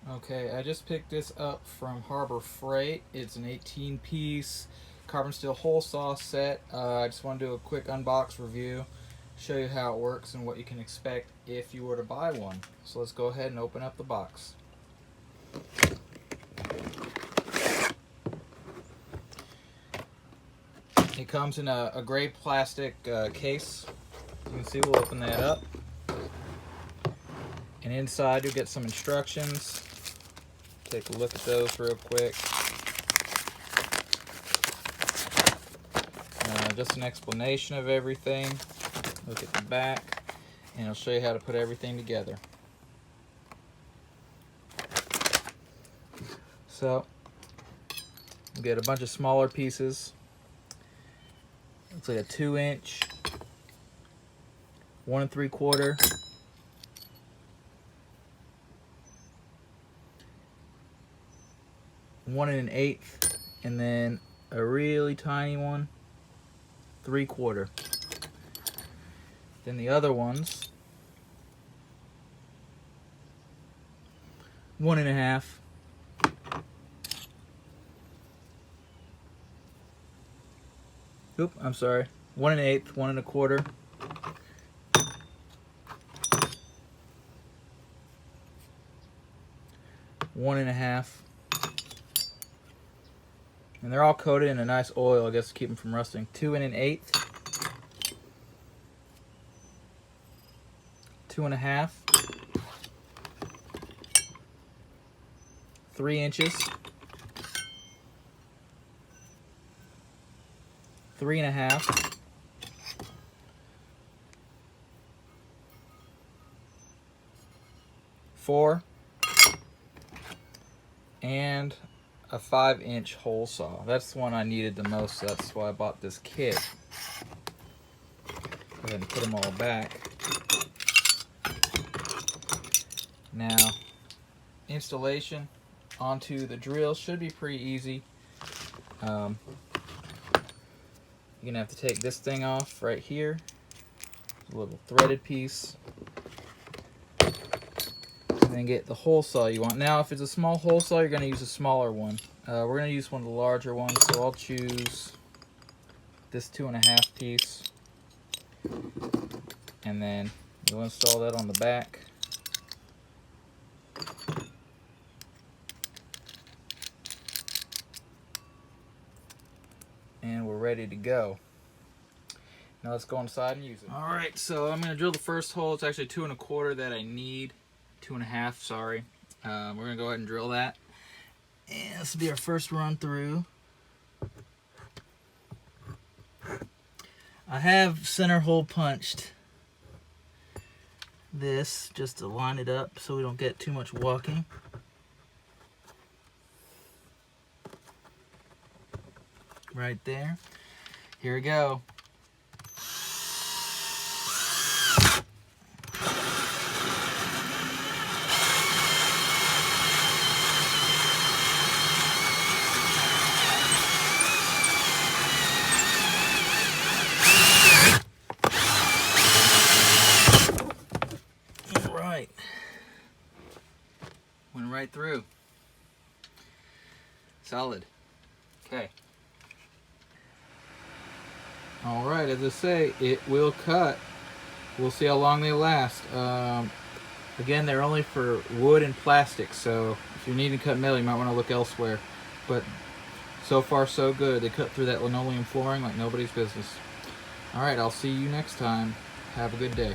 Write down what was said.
Okay, I just picked this up from Harbor Freight. It's an 18-piece carbon steel hole saw set. I just want to do a quick unbox review, show you how it works and what you can expect if you were to buy one. So let's go ahead and open up the box. It comes in a gray plastic case. You can see, we'll open that up. And inside you'll get some instructions. Take a look at those real quick. Just an explanation of everything. Look at the back, and it'll show you how to put everything together. So, you get a bunch of smaller pieces. It's like a 2-inch, 1 3/4, 1 1/8, and then a really tiny one, 3/4. Then the other ones, 1 1/2. Oop, I'm sorry. 1 1/8, 1 1/4. 1 1/2. And they're all coated in a nice oil, I guess, to keep them from rusting. 2 1/8. 2 1/2. 3 inches. 3 1/2. 4. And a 5-inch hole saw. That's the one I needed the most, so that's why I bought this kit. Go ahead and put them all back. Now, installation onto the drill should be pretty easy. You're gonna have to take this thing off right here. A little threaded piece. And then get the hole saw you want. Now, if it's a small hole saw, you're gonna use a smaller one. We're gonna use one of the larger ones, so I'll choose this 2 1/2 piece. And then you'll install that on the back. And we're ready to go. Now let's go inside and use it. Alright, so I'm going to drill the first hole. It's actually 2 1/4 that I need. 2 1/2, sorry. We're going to go ahead and drill that. And this will be our first run through. I have center hole punched this just to line it up so we don't get too much walking. Right there. Here we go. All right. Went right through. Solid. Okay. Alright, as I say, it will cut. We'll see how long they last. Again, they're only for wood and plastic, so if you need to cut metal, you might want to look elsewhere. But so far, so good. They cut through that linoleum flooring like nobody's business. Alright, I'll see you next time. Have a good day.